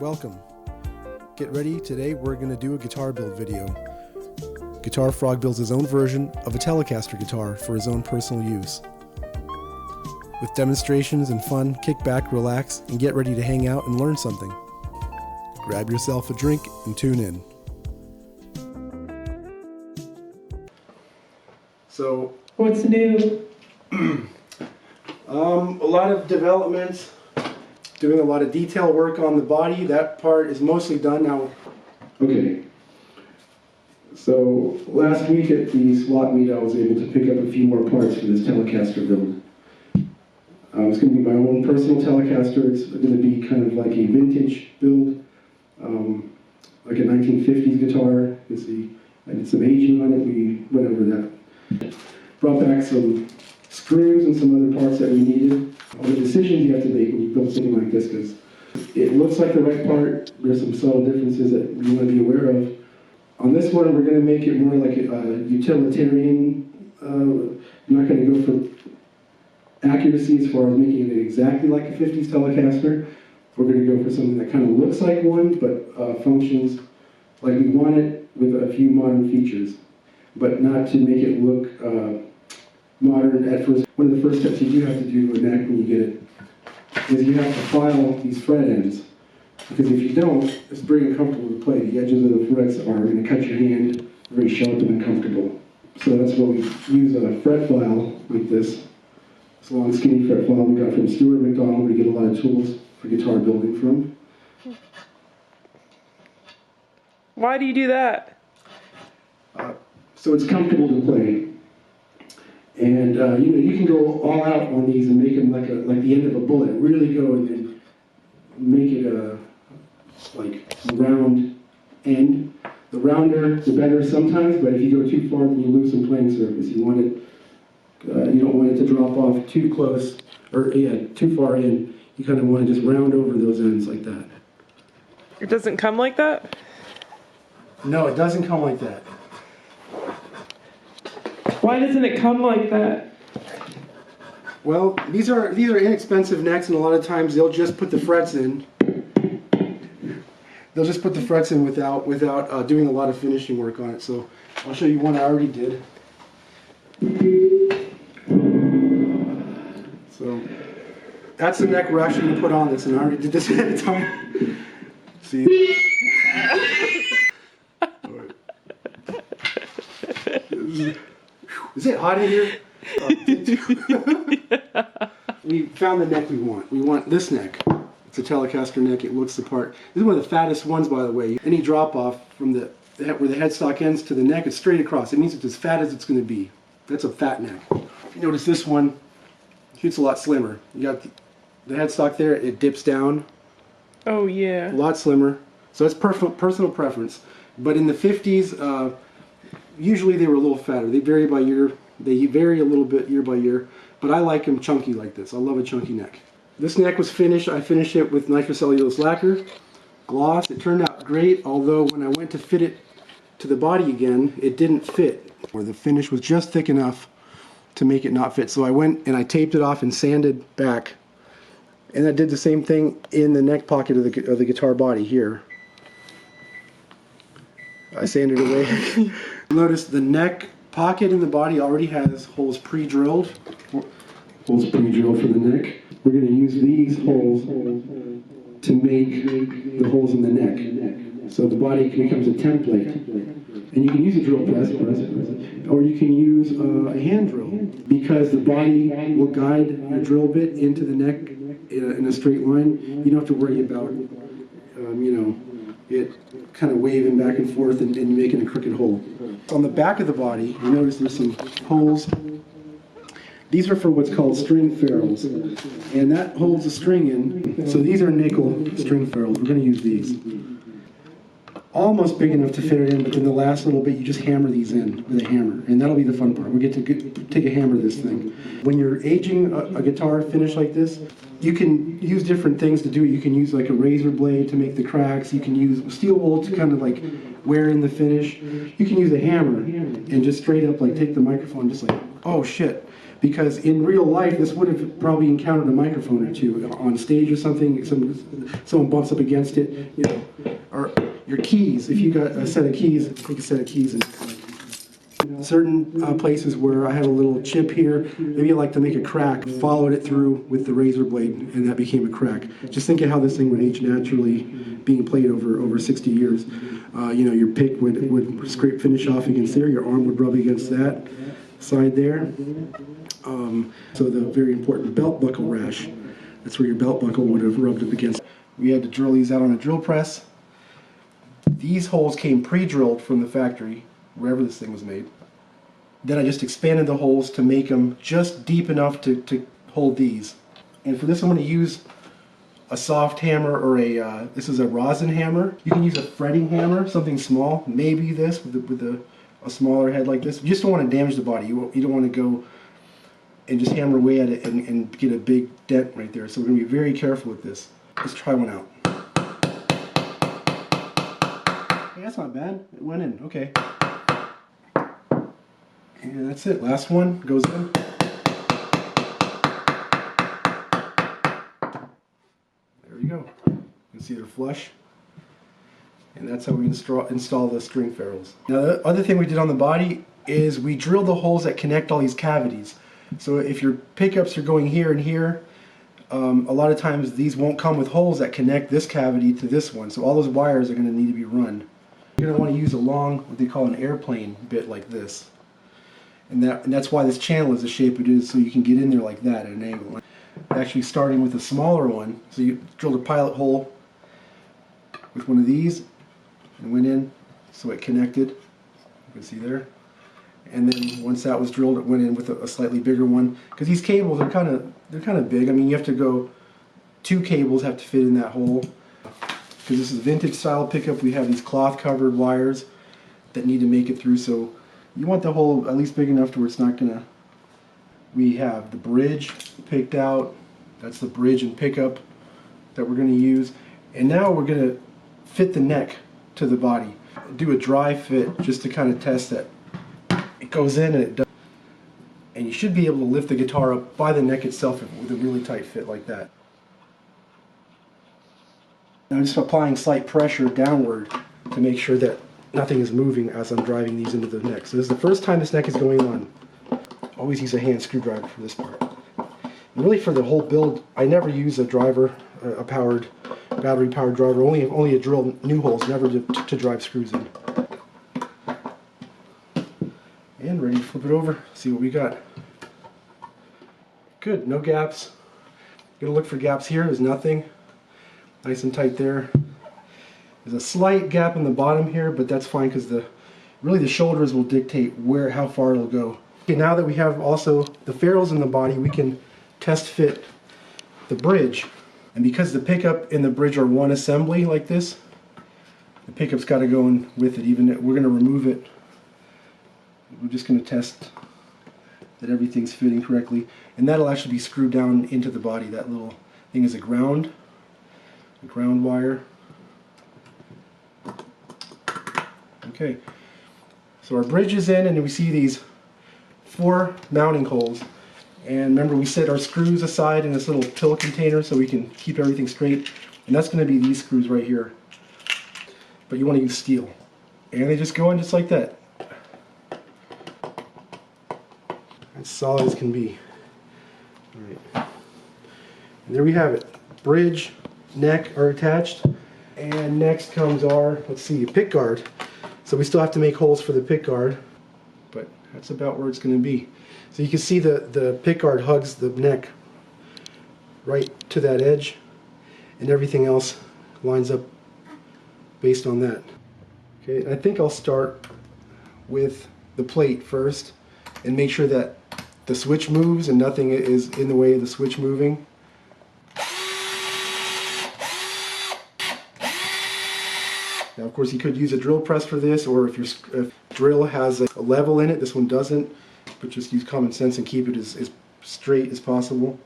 Welcome. Get ready, today we're going to do a guitar build video. Guitar Frog builds his own version of a Telecaster guitar for his own personal use. With demonstrations and fun, kick back, relax, and get ready to hang out and learn something. Grab yourself a drink and tune in. So, what's new? A lot of development, doing a lot of detail work on the body. That part is mostly done now. Okay. So last week at the SWAT meet, I was able to pick up a few more parts for this Telecaster build. It's going to be my own personal Telecaster. It's going to be kind of like a vintage build, like a 1950s guitar. You see, I did some aging on it. We went over that. Brought back some screws and some other parts that we needed. All the decisions you have to make when you build something like this, because it looks like the right part. There's some subtle differences that you want to be aware of. On this one, we're going to make it more like a utilitarian. I'm not going to go for accuracy as far as making it exactly like a 50s Telecaster. We're going to go for something that kind of looks like one, but functions like we want it with a few modern features, but not to make it look modern at first. One of the first steps you do have to do to a neck when you get it is you have to file these fret ends. Because if you don't, it's very uncomfortable to play. The edges of the frets are going to cut your hand very sharp and uncomfortable. So that's why we use a fret file like this. This long skinny fret file we got from Stuart McDonald. We get a lot of tools for guitar building from. Why do you do that? So it's comfortable to play. And you can go all out on these and make them like the end of a bullet. Really go and make it a round end. The rounder, the better sometimes, but if you go too far, then you lose some playing surface. You want it, you don't want it to drop off too close, or too far in. You kind of want to just round over those ends like that. It doesn't come like that? No, it doesn't come like that. Why doesn't it come like that? Well, these are inexpensive necks, and a lot of times they'll just put the frets in. They'll just put the frets in without doing a lot of finishing work on it. So I'll show you one I already did. So that's the neck we're actually going to put on this, and I already did this ahead of time. See? Is it hot in here? We found the neck we want. We want this neck. It's a Telecaster neck. It looks the part. This is one of the fattest ones, by the way. Any drop off from where the headstock ends to the neck is straight across. It means it's as fat as it's going to be. That's a fat neck. If you notice this one, it's a lot slimmer. You got the headstock there. It dips down. Oh yeah. A lot slimmer. So that's personal preference. But in the 50s, usually they were a little fatter. They vary by year. They vary a little bit year by year. But I like them chunky like this. I love a chunky neck. This neck was finished. I finished it with nitrocellulose lacquer, gloss. It turned out great, although when I went to fit it to the body again, it didn't fit. Or the finish was just thick enough to make it not fit. So I went and I taped it off and sanded back. And I did the same thing in the neck pocket of the guitar body here. I sanded away. Notice the neck pocket in the body already has holes pre-drilled. Holes pre-drilled for the neck. We're going to use these holes to make the holes in the neck. So the body becomes a template. And you can use a drill press, or you can use a hand drill, because the body will guide the drill bit into the neck in a straight line. You don't have to worry about, it kind of waving back and forth and making a crooked hole. On the back of the body, you notice there's some holes. These are for what's called string ferrules, and that holds a string in. So these are nickel string ferrules. We're going to use these. Almost big enough to fit it in, but then the last little bit, you just hammer these in with a hammer, and that'll be the fun part. We get to take a hammer to this thing. When you're aging a guitar finish like this, you can use different things to do it. You can use like a razor blade to make the cracks. You can use steel wool to kind of like wear in the finish. You can use a hammer and just straight up like take the microphone, just like, oh shit. because in real life, this would have probably encountered a microphone or two on stage or something. Someone bumps up against it, you know, or your keys. If you got a set of keys, take a set of keys and certain places where I have a little chip here, maybe I like to make a crack, followed it through with the razor blade, and that became a crack. Just think of how this thing would age naturally, being played over 60 years. You know, your pick would scrape finish off against there, your arm would rub against that side there. So the very important belt buckle rash, that's where your belt buckle would have rubbed up against. We had to drill these out on a drill press. These holes came pre-drilled from the factory, wherever this thing was made. Then I just expanded the holes to make them just deep enough to hold these. And for this I'm going to use a soft hammer or this is a rosin hammer. You can use a fretting hammer, something small, maybe this with a smaller head like this. You just don't want to damage the body. You don't want to go and just hammer away at it and get a big dent right there. So we're going to be very careful with this. Let's try one out. Hey, that's not bad. It went in. Okay. And that's it. Last one goes in. There you go. You can see they're flush. And that's how we install the string ferrules. Now the other thing we did on the body is we drilled the holes that connect all these cavities. So if your pickups are going here and here, a lot of times these won't come with holes that connect this cavity to this one. So all those wires are going to need to be run. You're going to want to use a long, what they call an airplane bit like this. And that's why this channel is the shape it is, so you can get in there like that at an angle. Actually starting with a smaller one, so you drilled a pilot hole with one of these and went in so it connected. You can see there. And then once that was drilled, it went in with a slightly bigger one. Because these cables are kind of big. I mean, you have to go, 2 cables have to fit in that hole. Because this is a vintage style pickup, we have these cloth covered wires that need to make it through. So you want the hole at least big enough to where it's not gonna. We have the bridge picked out. That's the bridge and pickup that we're gonna use. And now we're gonna fit the neck to the body. Do a dry fit just to kind of test that it goes in and it does. And you should be able to lift the guitar up by the neck itself with a really tight fit like that. Now I'm just applying slight pressure downward to make sure that nothing is moving as I'm driving these into the neck. So this is the first time this neck is going on. Always use a hand screwdriver for this part. And really for the whole build, I never use a driver, a battery powered driver, only to drill new holes, never to drive screws in. And ready to flip it over, see what we got. Good, no gaps. Gonna look for gaps here, there's nothing. Nice and tight there. There's a slight gap in the bottom here, but that's fine because really the shoulders will dictate how far it'll go. Okay, now that we have also the ferrules in the body, we can test fit the bridge. And because the pickup and the bridge are one assembly like this, the pickup's got to go in with it. Even we're going to remove it. We're just going to test that everything's fitting correctly, and that'll actually be screwed down into the body. That little thing is a ground wire. Okay, so our bridge is in, and we see these 4 mounting holes. And remember, we set our screws aside in this little pill container so we can keep everything straight. And that's going to be these screws right here. But you want to use steel. And they just go in just like that. As solid as can be. All right. And there we have it. Bridge, neck are attached. And next comes our, let's see, pickguard. So we still have to make holes for the pickguard, but that's about where it's going to be. So you can see the pickguard hugs the neck right to that edge, and everything else lines up based on that. Okay, I think I'll start with the plate first and make sure that the switch moves and nothing is in the way of the switch moving. Now, of course, you could use a drill press for this, or if your drill has a level in it, this one doesn't, but just use common sense and keep it as straight as possible.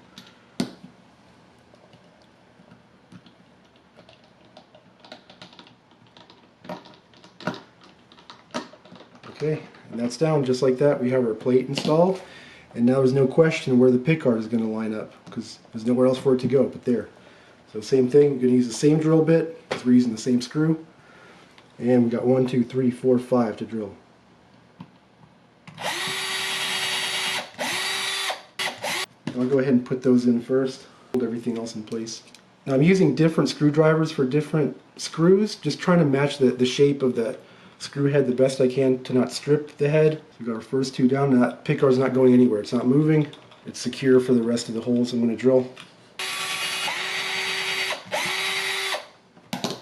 Okay, and that's down just like that. We have our plate installed. And now there's no question where the pickguard is going to line up, because there's nowhere else for it to go but there. So same thing, we're going to use the same drill bit, because we're using the same screw. And we got 1, 2, 3, 4, 5 to drill. I'll go ahead and put those in first, hold everything else in place. Now I'm using different screwdrivers for different screws, just trying to match the shape of the screw head the best I can to not strip the head. So we got our first 2 down. Now that pickguard's not going anywhere, it's not moving, it's secure for the rest of the holes I'm going to drill.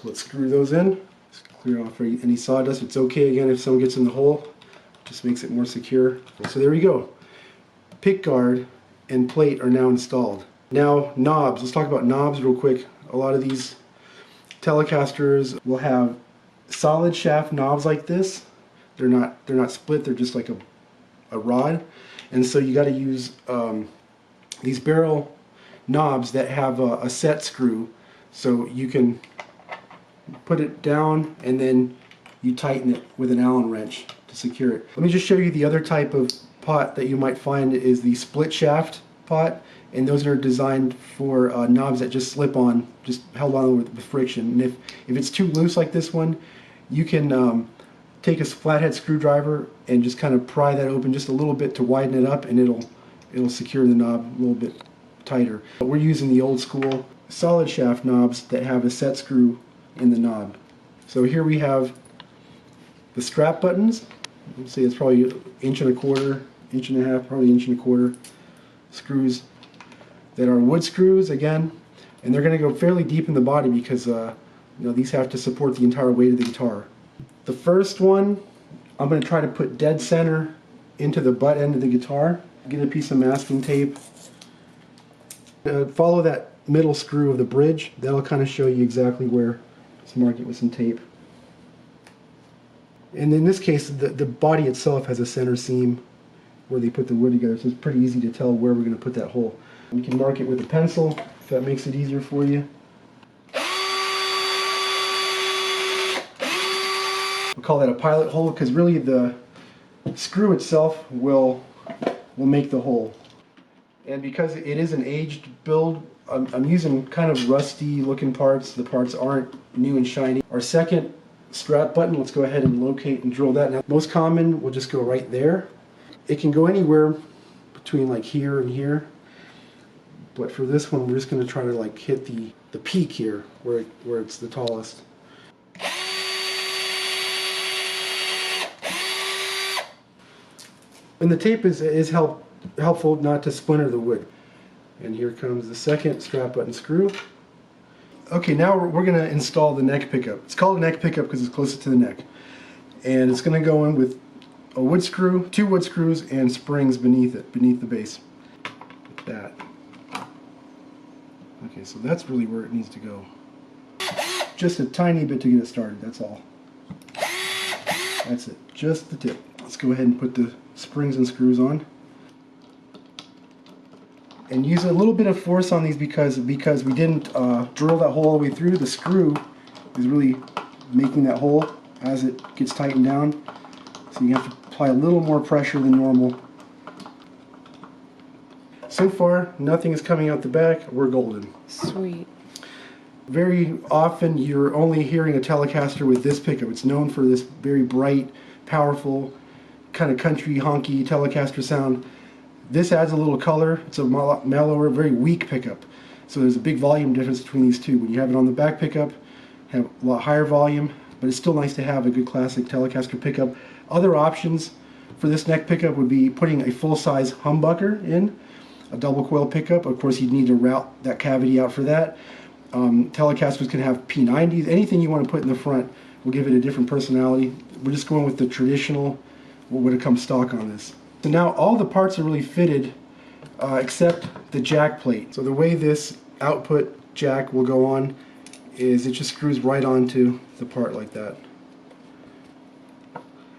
Let's screw those in, just clear off any sawdust. It's okay again if someone gets in the hole, just makes it more secure. So there we go. Pickguard and plate are now installed. Now knobs, let's talk about knobs real quick. A lot of these Telecasters will have solid shaft knobs like this. They're not split, they're just like a rod. And so you got to use these barrel knobs that have a set screw, so you can put it down and then you tighten it with an Allen wrench to secure it. Let me just show you the other type of pot that you might find is the split shaft pot, and those are designed for knobs that just slip on, just held on with friction. And if it's too loose like this one, you can take a flathead screwdriver and just kind of pry that open just a little bit to widen it up, and it'll secure the knob a little bit tighter. But we're using the old school solid shaft knobs that have a set screw in the knob. So here we have the strap buttons. Let's see, it's probably 1.25 inches, 1.5 inches, probably 1.25 inches screws that are wood screws again, and they're going to go fairly deep in the body because these have to support the entire weight of the guitar. The first one, I'm going to try to put dead center into the butt end of the guitar. Get a piece of masking tape. Follow that middle screw of the bridge. That'll kind of show you exactly where. Let's mark it with some tape. And in this case, the body itself has a center seam where they put the wood together, so it's pretty easy to tell where we're going to put that hole. You can mark it with a pencil if that makes it easier for you. We'll call that a pilot hole because really the screw itself will make the hole. And because it is an aged build, I'm using kind of rusty looking parts. The parts aren't new and shiny. Our second strap button, let's go ahead and locate and drill that. Now, most common will just go right there. It can go anywhere between like here and here, but for this one we're just going to try to like hit the peak here where it's the tallest. And the tape is helpful not to splinter the wood. And here comes the second strap button screw. Okay, now we're going to install the neck pickup. It's called a neck pickup because it's closest to the neck. And it's going to go in with a wood screw, 2 wood screws, and springs beneath it, beneath the base. Like that. Okay, so that's really where it needs to go. Just a tiny bit to get it started, that's all. That's it, just the tip. Let's go ahead and put the springs and screws on. And use a little bit of force on these because we didn't drill that hole all the way through. The screw is really making that hole as it gets tightened down. So you have to apply a little more pressure than normal. So far, nothing is coming out the back. We're golden. Sweet. Very often, you're only hearing a Telecaster with this pickup. It's known for this very bright, powerful, kind of country, honky Telecaster sound. This adds a little color. It's a mellower, very weak pickup. So there's a big volume difference between these two. When you have it on the back pickup, have a lot higher volume, but it's still nice to have a good classic Telecaster pickup. Other options for this neck pickup would be putting a full-size humbucker in, a double coil pickup. Of course, you'd need to route that cavity out for that. Telecasters can have P90s. Anything you want to put in the front will give it a different personality. We're just going with the traditional, what would have come stock on this. So now all the parts are really fitted except the jack plate. So the way this output jack will go on is it just screws right onto the part like that.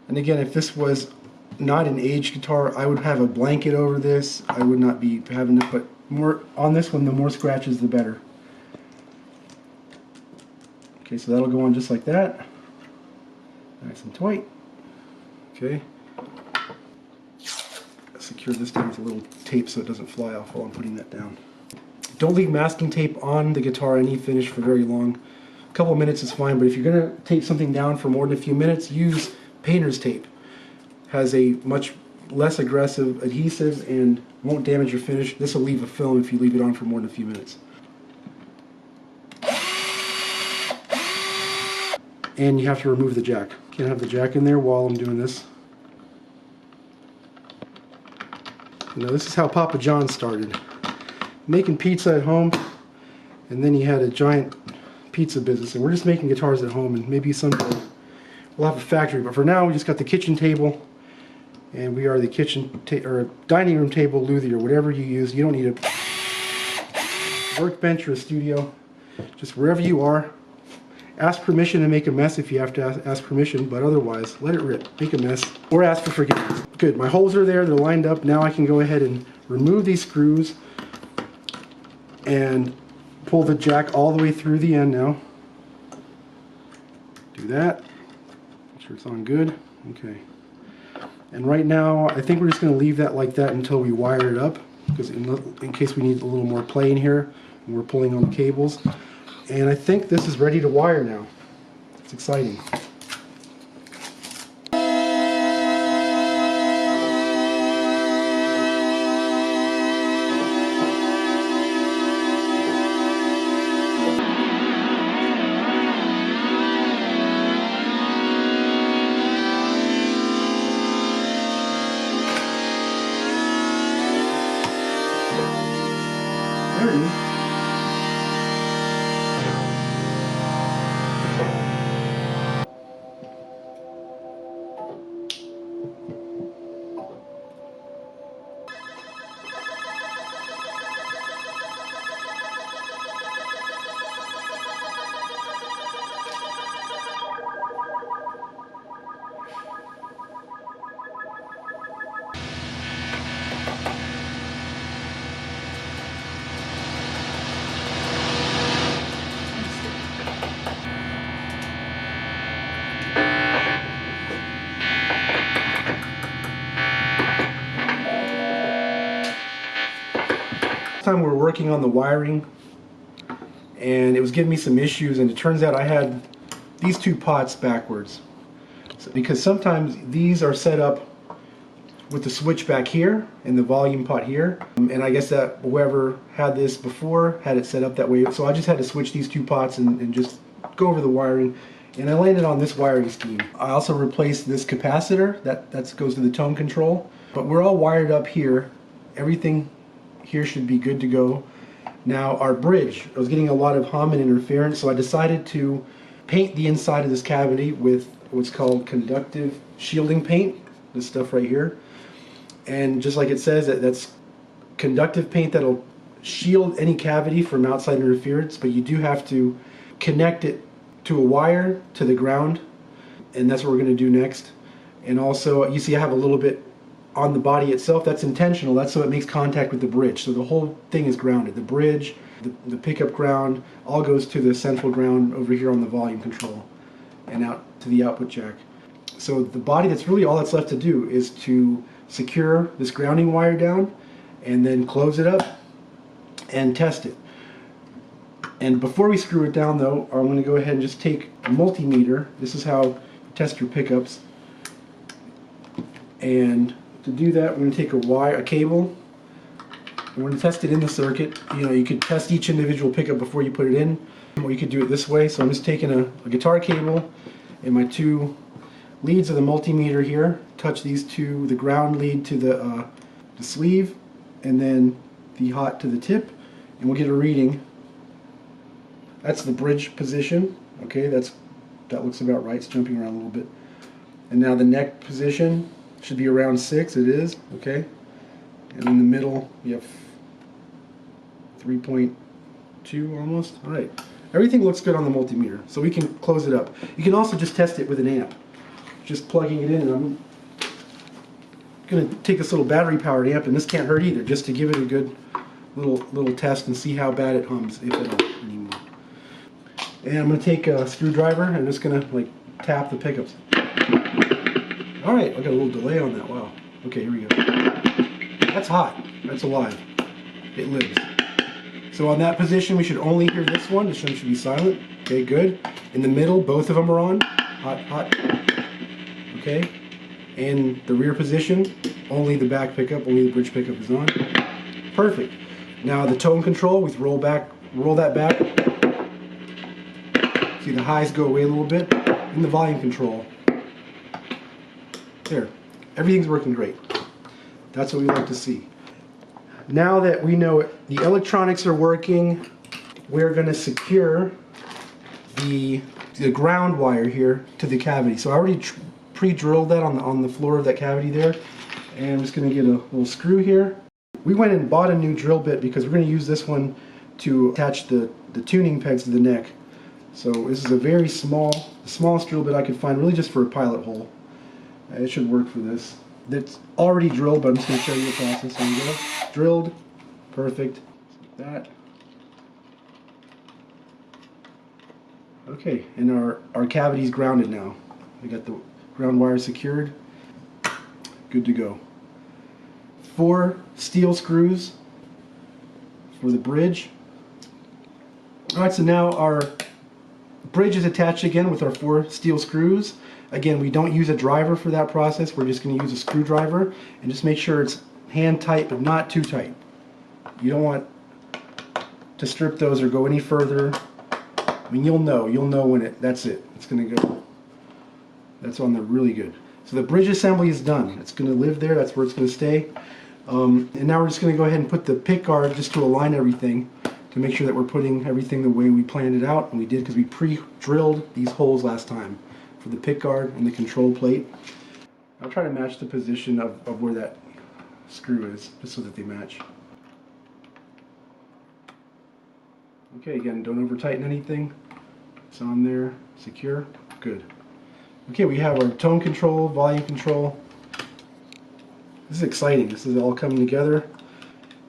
And again, if this was not an aged guitar, I would have a blanket over this. I would not be having to put more on this one. The more scratches, the better. Okay, so that'll go on just like that. Nice and tight. Okay. secure this down with a little tape so it doesn't fly off while I'm putting that down. Don't leave masking tape on the guitar any finish for very long. A couple of minutes is fine, but if you're going to tape something down for more than a few minutes, use painter's tape. Has a much less aggressive adhesive and won't damage your finish. This will leave a film if you leave it on for more than a few minutes. And you have to remove the jack. Can't have the jack in there while I'm doing this. Now this is how Papa John started. Making pizza at home, and then he had a giant pizza business, and we're just making guitars at home, and maybe someday we'll have a factory, but for now we just got the kitchen table, and we are the kitchen or dining room table luthier, whatever you use. You don't need a workbench or a studio, just wherever you are. Ask permission to make a mess if you have to ask permission, but otherwise, let it rip. Make a mess, or ask for forgiveness. Good, my holes are there, they're lined up. Now I can go ahead and remove these screws and pull the jack all the way through the end now. Do that. Make sure it's on good. Okay. And right now, I think we're just going to leave that like that until we wire it up, because in case we need a little more play in here, and we're pulling on the cables. And I think this is ready to wire now. It's exciting. There it is. Time we were working on the wiring, and it was giving me some issues, and it turns out I had these two pots backwards. Because sometimes these are set up with the switch back here and the volume pot here, and I guess that whoever had this before had it set up that way, so I just had to switch these two pots and just go over the wiring, and I landed on this wiring scheme. I also replaced this capacitor that goes to the tone control, but we're all wired up here. Everything here should be good to go. Now our bridge, I was getting a lot of hum and interference, so I decided to paint the inside of this cavity with what's called conductive shielding paint, this stuff right here. And just like it says, that's conductive paint that'll shield any cavity from outside interference, but you do have to connect it to a wire to the ground, and that's what we're going to do next. And also, you see I have a little bit on the body itself. That's intentional. That's so it makes contact with the bridge. So the whole thing is grounded. The bridge, the pickup ground, all goes to the central ground over here on the volume control and out to the output jack. So the body, that's really all that's left to do is to secure this grounding wire down and then close it up and test it. And before we screw it down though, I'm going to go ahead and just take a multimeter. This is how you test your pickups. And to do that, we're going to take a cable, and we're going to test it in the circuit. You know, you could test each individual pickup before you put it in, or you could do it this way. So I'm just taking a guitar cable, and my two leads of the multimeter here touch these two, the ground lead to the sleeve, and then the hot to the tip, and we'll get a reading. That's the bridge position. Okay, that looks about right. It's jumping around a little bit. And now the neck position should be around 6. It is. Okay. And in the middle, you have 3.2 almost. All right. Everything looks good on the multimeter, so we can close it up. You can also just test it with an amp. Just plugging it in, and I'm going to take this little battery-powered amp, and this can't hurt either, just to give it a good little test and see how bad it hums, if at all, anymore. And I'm going to take a screwdriver, and I'm just going to like tap the pickups. All right, I got a little delay on that. Wow. Okay, here we go. That's hot. That's alive. It lives. So on that position, we should only hear this one. This one should be silent. Okay, good. In the middle, both of them are on. Hot, hot. Okay. In the rear position, only the back pickup, only the bridge pickup is on. Perfect. Now the tone control, we roll that back. See the highs go away a little bit. And the volume control. There. Everything's working great. That's what we like to see. Now that we know the electronics are working, we're going to secure the ground wire here to the cavity. So I already pre-drilled that on the floor of that cavity there. And I'm just going to get a little screw here. We went and bought a new drill bit because we're going to use this one to attach the tuning pegs to the neck. So this is a very small, the smallest drill bit I could find, really just for a pilot hole. It should work for this. That's already drilled, but I'm just going to show you the process. There you go. Drilled. Perfect. Like that. Okay, and our cavity's grounded now. We got the ground wire secured. Good to go. 4 steel screws for the bridge. Alright, so now our bridge is attached again with our 4 steel screws. Again, we don't use a driver for that process. We're just going to use a screwdriver and just make sure it's hand tight but not too tight. You don't want to strip those or go any further. I mean, you'll know when that's it. It's going to go. That's on there really good. So the bridge assembly is done. It's going to live there. That's where it's going to stay. And now we're just going to go ahead and put the pickguard just to align everything, to make sure that we're putting everything the way we planned it out, and we did because we pre-drilled these holes last time for the pickguard and the control plate. I'll try to match the position of where that screw is, just so that they match. Okay, again, don't over tighten anything. It's on there, secure, good. Okay, we have our tone control, volume control. This is exciting. This is all coming together.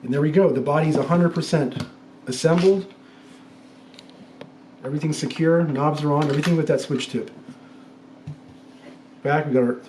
And there we go. The body's 100% assembled. Everything's secure. Knobs are on. Everything with that switch tip. Back, we got our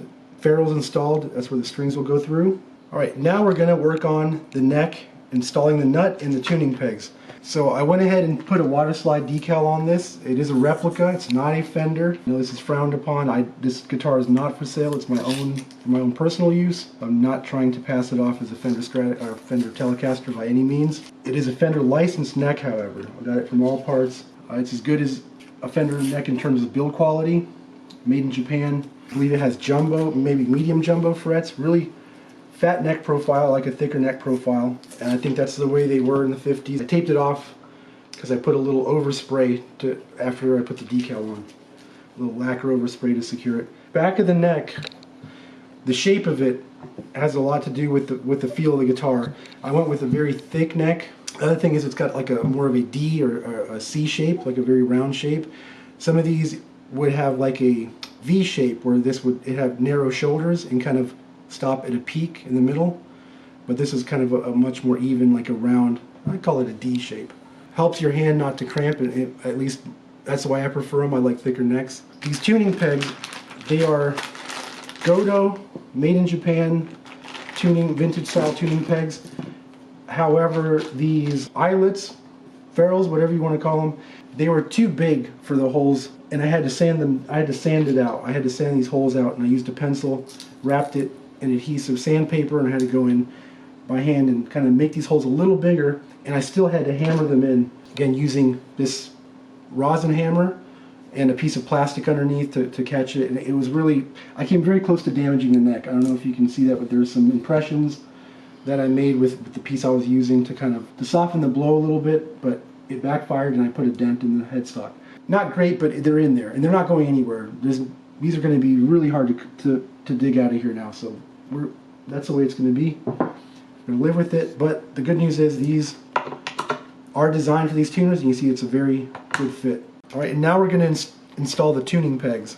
ferrules installed. That's where the strings will go through. All right, now we're going to work on the neck, installing the nut and the tuning pegs. So I went ahead and put a water slide decal on this. It is a replica. It's not a Fender. You know, this is frowned upon. This guitar is not for sale. It's my own personal use. I'm not trying to pass it off as a Fender Telecaster by any means. It is a Fender licensed neck, however. I got it from Allparts. It's as good as a Fender neck in terms of build quality. Made in Japan. I believe it has jumbo, maybe medium jumbo frets. Really fat neck profile, like a thicker neck profile, and I think that's the way they were in the 50s. I taped it off because I put a little overspray after I put the decal on. A little lacquer overspray to secure it. Back of the neck, the shape of it has a lot to do with the feel of the guitar. I went with a very thick neck. The other thing is it's got like more of a D or a C shape, like a very round shape. Some of these would have like a V shape where it have narrow shoulders and kind of stop at a peak in the middle, but this is kind of a much more even, like a round, I call it a D shape. Helps your hand not to cramp, and at least that's the way I prefer them. I like thicker necks. These tuning pegs, they are Gotoh, made in Japan, vintage style tuning pegs. However, these eyelets, ferrules, whatever you want to call them, they were too big for the holes, and I had to sand them. I had to sand it out. I had to sand these holes out, and I used a pencil, wrapped it in adhesive sandpaper, and I had to go in by hand and kind of make these holes a little bigger, and I still had to hammer them in, again using this rosin hammer and a piece of plastic underneath to catch it. And it was really, I came very close to damaging the neck. I don't know if you can see that, but there's some impressions that I made with the piece I was using to soften the blow a little bit, but it backfired and I put a dent in the headstock. Not great, but they're in there and they're not going anywhere. These are going to be really hard to dig out of here now, so that's the way it's going to be. We're going to live with it, but the good news is these are designed for these tuners, and you see it's a very good fit. All right, and now we're going to install the tuning pegs.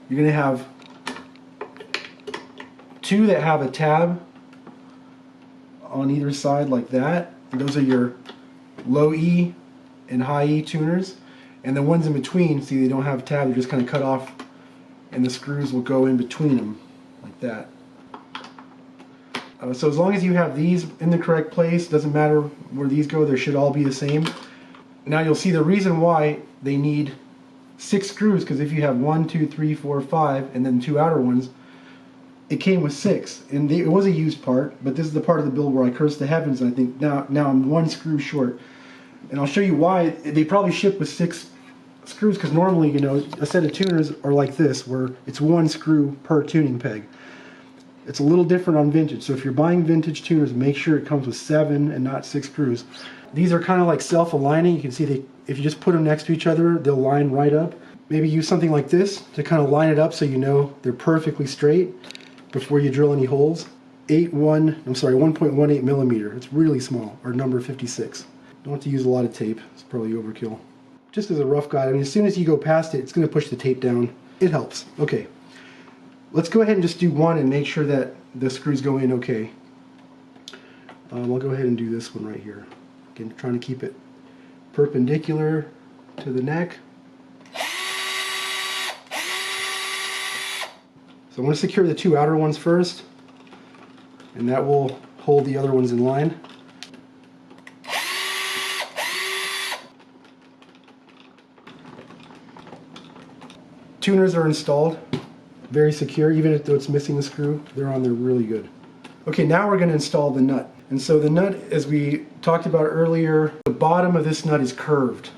You're going to have 2 that have a tab on either side like that. And those are your low E and high E tuners, and the ones in between, see, they don't have a tab, they're just kind of cut off, and the screws will go in between them like that. So as long as you have these in the correct place, doesn't matter where these go, they should all be the same. Now you'll see the reason why they need 6 screws, because if you have 1, 2, 3, 4, 5, and then 2 outer ones, it came with 6. And it was a used part, but this is the part of the build where I cursed the heavens, and I think now I'm 1 screw short. And I'll show you why. They probably ship with 6 screws, because normally, you know, a set of tuners are like this, where it's 1 screw per tuning peg. It's a little different on vintage, so if you're buying vintage tuners, make sure it comes with 7 and not 6 screws. These are kind of like self-aligning. You can see if you just put them next to each other, they'll line right up. Maybe use something like this to kind of line it up so you know they're perfectly straight before you drill any holes. 1.18 millimeter. It's really small, or number 56. Don't have to use a lot of tape. It's probably overkill. Just as a rough guide, I mean, as soon as you go past it, it's going to push the tape down. It helps. Okay. Let's go ahead and just do one and make sure that the screws go in okay. I'll go ahead and do this one right here. Again, trying to keep it perpendicular to the neck. So I'm going to secure the 2 outer ones first, and that will hold the other ones in line. Tuners are installed, very secure, even though it's missing the screw, they're on there really good. Okay, now we're going to install the nut. And so the nut, as we talked about earlier, the bottom of this nut is curved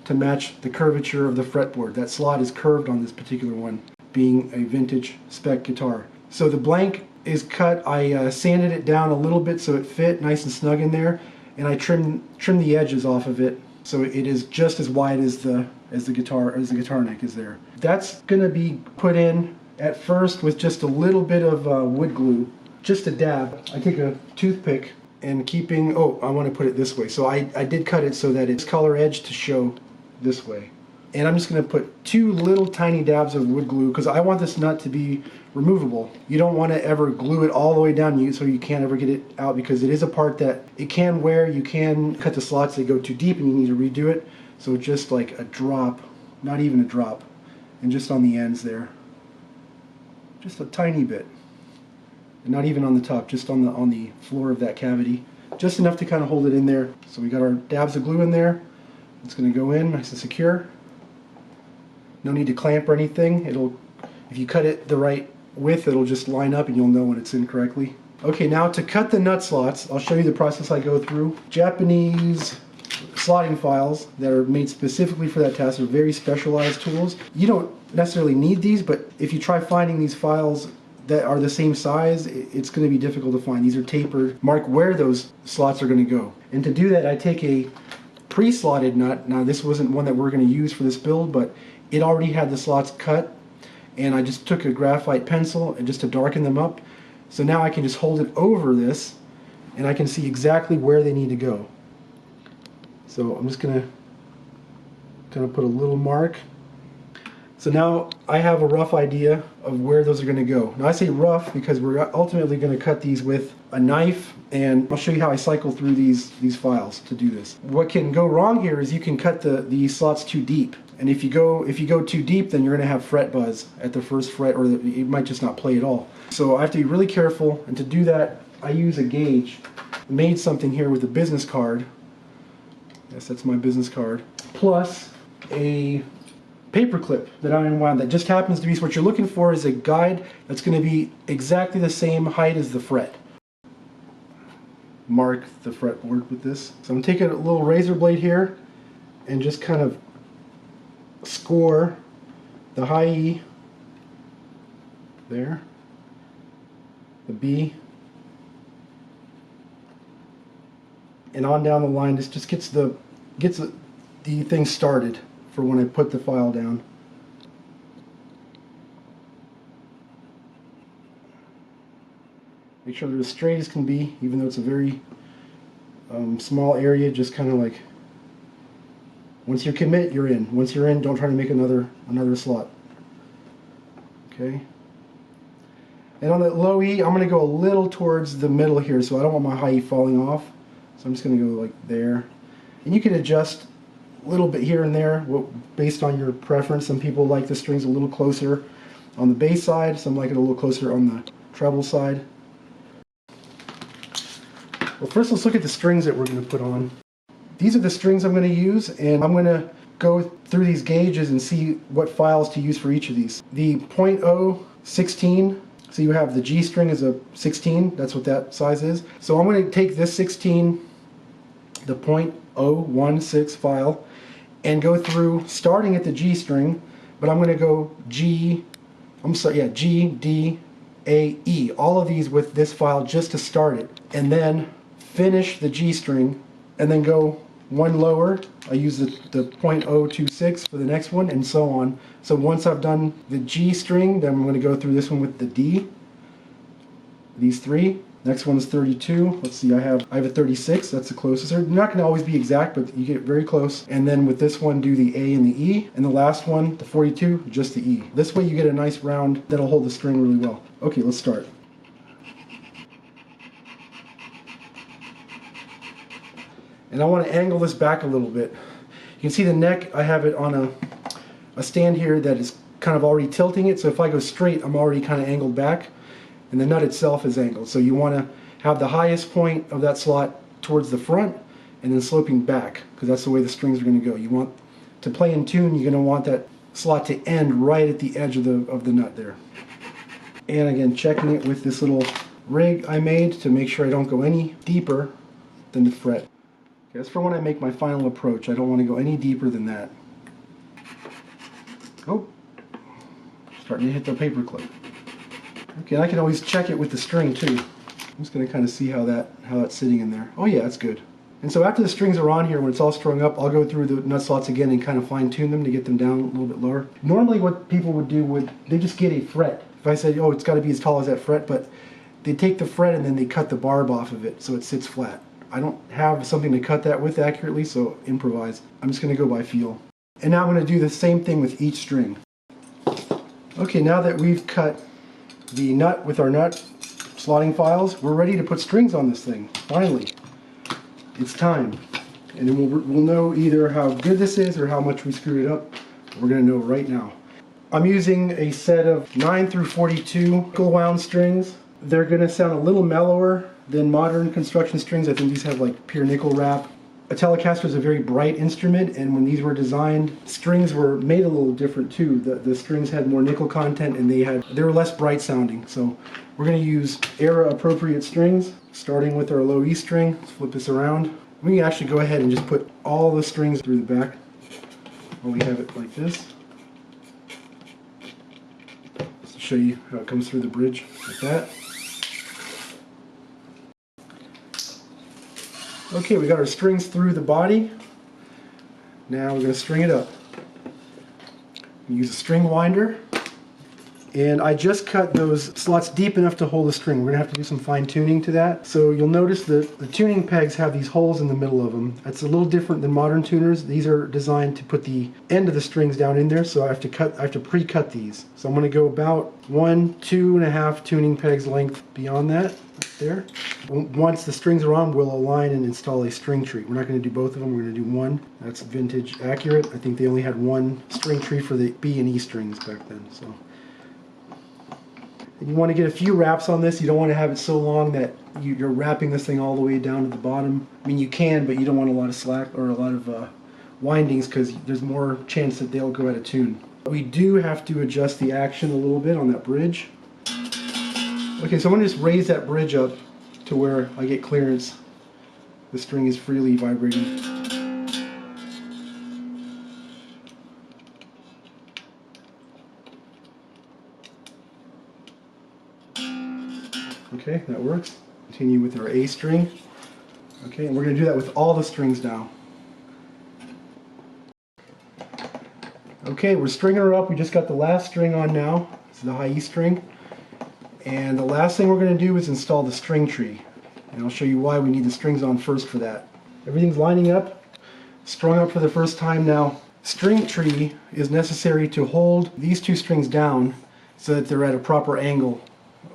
to match the curvature of the fretboard. That slot is curved on this particular one, being a vintage spec guitar. So the blank is cut. I sanded it down a little bit so it fit nice and snug in there, and I trimmed the edges off of it so it is just as wide as the guitar neck is there. That's going to be put in at first with just a little bit of wood glue, just a dab. I take a toothpick and I want to put it this way. So I did cut it so that it's color edged to show this way. And I'm just going to put 2 little tiny dabs of wood glue because I want this nut to be removable. You don't want to ever glue it all the way down so you can't ever get it out, because it is a part that it can wear. You can cut the slots, they go too deep and you need to redo it. So just like a drop, not even a drop, and just on the ends there. Just a tiny bit. And not even on the top, just on the floor of that cavity. Just enough to kind of hold it in there. So we got our dabs of glue in there. It's going to go in nice and secure. No need to clamp or anything. If you cut it the right width, it'll just line up and you'll know when it's in correctly. Okay, now to cut the nut slots, I'll show you the process I go through. Japanese slotting files that are made specifically for that task are very specialized tools. You don't necessarily need these, but if you try finding these files that are the same size, it's going to be difficult to find. These are tapered, mark where those slots are going to go. And to do that, I take a pre-slotted nut. Now this wasn't one that we're going to use for this build, but it already had the slots cut, and I just took a graphite pencil and just to darken them up. So now I can just hold it over this and I can see exactly where they need to go. So I'm just going to kind of put a little mark. So now I have a rough idea of where those are going to go. Now I say rough because we're ultimately going to cut these with a knife, and I'll show you how I cycle through these files to do this. What can go wrong here is you can cut the slots too deep. And if you go too deep, then you're going to have fret buzz at the first fret, or it might just not play at all. So I have to be really careful, and to do that I use a gauge. I made something here with a business card. Yes, that's my business card. Plus a paper clip that I unwound that just happens to be, so what you're looking for is a guide that's going to be exactly the same height as the fret. Mark the fretboard with this. So I'm taking a little razor blade here and just kind of score the high E there, the B, and on down the line. This just gets the thing started for when I put the file down. Make sure they're as straight as can be, even though it's a very small area. Just kind of like, once you commit, you're in. Once you're in, don't try to make another slot. Okay. And on the low E, I'm going to go a little towards the middle here, so I don't want my high E falling off. So I'm just going to go like there. And you can adjust a little bit here and there based on your preference. Some people like the strings a little closer on the bass side, some like it a little closer on the treble side. Well, first let's look at the strings that we're going to put on. These are the strings I'm going to use, and I'm going to go through these gauges and see what files to use for each of these. The .0 16, so you have the G string is a 16, that's what that size is. So I'm going to take this 16, the .016 file, and go through starting at the G string, but I'm going to go G, D, A, E, all of these with this file just to start it, and then finish the G string, and then go one lower. I use the .026 for the next one, and so on. So once I've done the G string, then I'm going to go through this one with the D. These three. Next one is 32. Let's see, I have a 36. That's the closest. They're not going to always be exact, but you get very close. And then with this one, do the A and the E. And the last one, the 42, just the E. This way you get a nice round that'll hold the string really well. Okay, let's start. And I want to angle this back a little bit. You can see the neck, I have it on a stand here that is kind of already tilting it, so if I go straight, I'm already kind of angled back, and the nut itself is angled. So you want to have the highest point of that slot towards the front, and then sloping back, because that's the way the strings are going to go. You want to play in tune, you're going to want that slot to end right at the edge of the nut there. And again, checking it with this little rig I made to make sure I don't go any deeper than the fret. Okay, that's for when I make my final approach. I don't want to go any deeper than that. Oh, starting to hit the paper clip. Okay, and I can always check it with the string too. I'm just going to kind of see how that's sitting in there. Oh yeah, that's good. And so after the strings are on here, when it's all strung up, I'll go through the nut slots again and kind of fine tune them to get them down a little bit lower. Normally what people would do they just get a fret. If I said, oh, it's got to be as tall as that fret, but they take the fret and then they cut the barb off of it so it sits flat. I don't have something to cut that with accurately, so improvise. I'm just going to go by feel. And now I'm going to do the same thing with each string. Okay, now that we've cut the nut with our nut slotting files, we're ready to put strings on this thing. Finally, it's time. And then we'll know either how good this is or how much we screwed it up. We're going to know right now. I'm using a set of 9 through 42 nickel wound strings. They're going to sound a little mellower than modern construction strings. I think these have like pure nickel wrap. A telecaster is a very bright instrument, and when these were designed, strings were made a little different too. The strings had more nickel content, and they were less bright sounding. So we're going to use era appropriate strings, starting with our low E string. Let's flip this around. We can actually go ahead and just put all the strings through the back while we have it like this. Just to show you how it comes through the bridge like that. Okay, we got our strings through the body. Now we're going to string it up. Use a string winder. And I just cut those slots deep enough to hold the string. We're going to have to do some fine tuning to that. So you'll notice that the tuning pegs have these holes in the middle of them. That's a little different than modern tuners. These are designed to put the end of the strings down in there, so I have to pre-cut these. So I'm going to go about 2.5 tuning pegs length beyond that, there. Once the strings are on, we'll align and install a string tree. We're not going to do both of them, we're going to do one. That's vintage accurate. I think they only had one string tree for the B and E strings back then. So. And you want to get a few wraps on this. You don't want to have it so long that you're wrapping this thing all the way down to the bottom. I mean, you can, but you don't want a lot of slack or a lot of windings, because there's more chance that they'll go out of tune. We do have to adjust the action a little bit on that bridge. Okay, so I'm going to just raise that bridge up to where I get clearance. The string is freely vibrating. Okay, that works. Continue with our A string. Okay, and we're going to do that with all the strings now. Okay, we're stringing her up. We just got the last string on now. This is the high E string. And the last thing we're going to do is install the string tree. And I'll show you why we need the strings on first for that. Everything's lining up, strung up for the first time now. String tree is necessary to hold these two strings down so that they're at a proper angle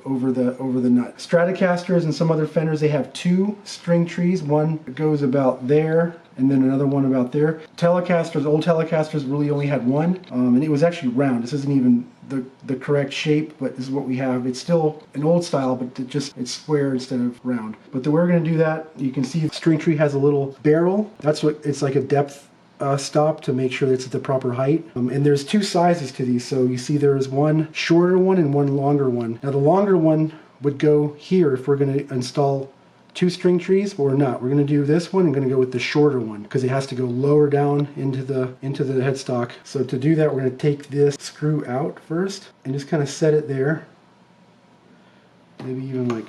over the nut. Stratocasters and some other Fenders, they have two string trees. One goes about there and then another one about there. Telecasters, old Telecasters really only had one, and it was actually round. This isn't even the correct shape, but this is what we have. It's still an old style, but it's square instead of round. But the way we're going to do that, you can see the string tree has a little barrel. That's what it's like, a depth stop to make sure that it's at the proper height. And there's two sizes to these. So you see there's one shorter one and one longer one. Now the longer one would go here if we're going to install two string trees, but we're not. We're going to do this one and going to go with the shorter one because it has to go lower down into the headstock. So to do that, we're going to take this screw out first and just kind of set it there. Maybe even like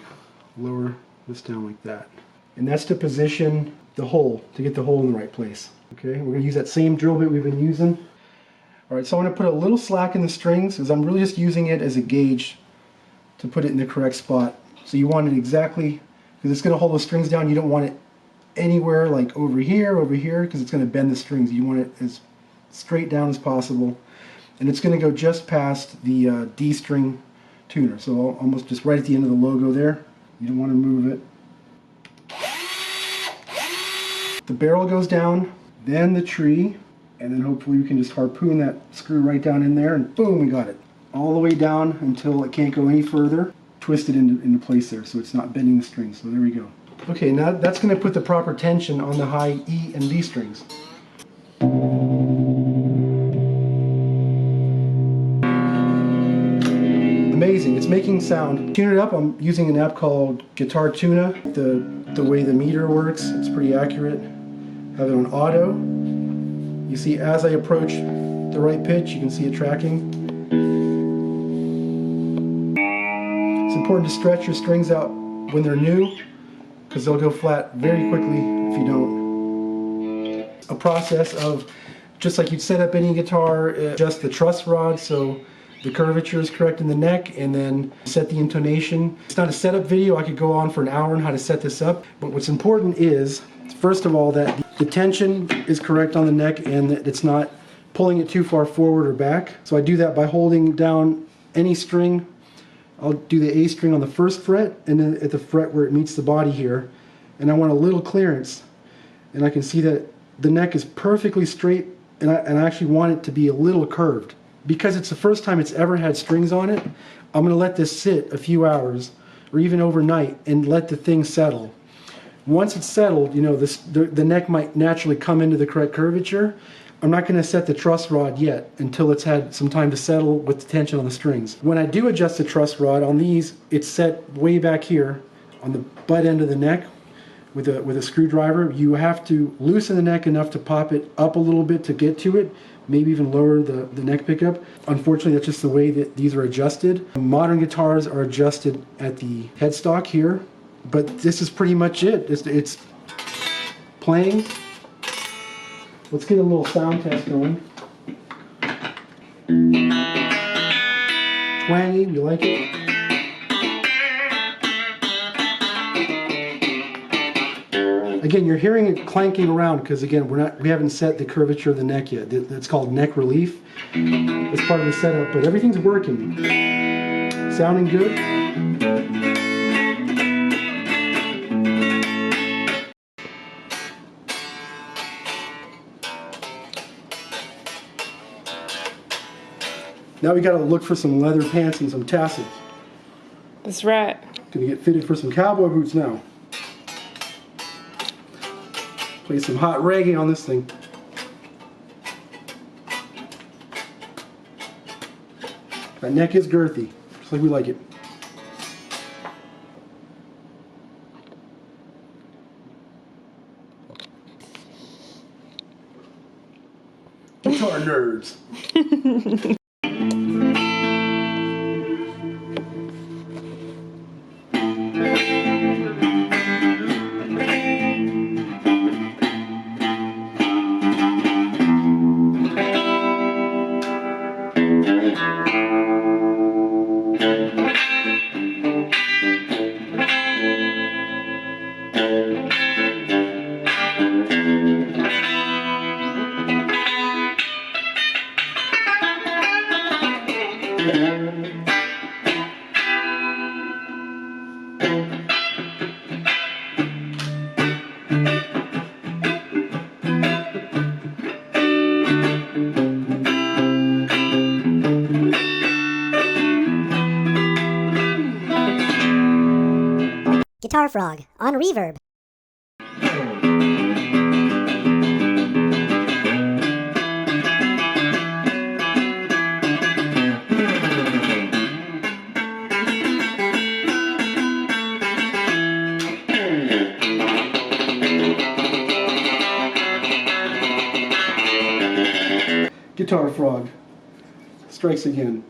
lower this down like that. And that's to position the hole, to get the hole in the right place. Okay, we're going to use that same drill bit we've been using. All right, so I'm going to put a little slack in the strings because I'm really just using it as a gauge to put it in the correct spot. So you want it exactly, because it's going to hold the strings down. You don't want it anywhere like over here, because it's going to bend the strings. You want it as straight down as possible. And it's going to go just past the D string tuner. So almost just right at the end of the logo there. You don't want to move it. The barrel goes down, then the tree, and then hopefully we can just harpoon that screw right down in there, and boom, we got it. All the way down until it can't go any further. Twist it into place there so it's not bending the strings. So there we go. Okay, now that's going to put the proper tension on the high E and D strings. Amazing, it's making sound. Tune it up, I'm using an app called Guitar Tuna. The way the meter works, it's pretty accurate. Have it on auto. You see as I approach the right pitch, you can see it tracking. It's important to stretch your strings out when they're new because they'll go flat very quickly if you don't. A process of, just like you'd set up any guitar, adjust the truss rod so the curvature is correct in the neck, and then set the intonation. It's not a setup video. I could go on for an hour on how to set this up, but what's important is, first of all, that the tension is correct on the neck and that it's not pulling it too far forward or back. So I do that by holding down any string. I'll do the A string on the first fret and then at the fret where it meets the body here, and I want a little clearance, and I can see that the neck is perfectly straight, and I actually want it to be a little curved. Because it's the first time it's ever had strings on it, I'm going to let this sit a few hours or even overnight and let the thing settle. Once it's settled, you know, the neck might naturally come into the correct curvature. I'm not going to set the truss rod yet until it's had some time to settle with the tension on the strings. When I do adjust the truss rod on these, it's set way back here on the butt end of the neck with a screwdriver. You have to loosen the neck enough to pop it up a little bit to get to it. Maybe even lower the neck pickup. Unfortunately, that's just the way that these are adjusted. Modern guitars are adjusted at the headstock here, but this is pretty much it. It's playing. Let's get a little sound test going. Twangy, you like it? Again, you're hearing it clanking around because again, we haven't set the curvature of the neck yet. It's called neck relief. It's part of the setup, but everything's working. Sounding good. Now we gotta look for some leather pants and some tassels. That's right. Gonna get fitted for some cowboy boots now. Play some hot reggae on this thing. That neck is girthy, just like we like it. Guitar nerds. Guitar Frog on reverb. Guitar Frog strikes again.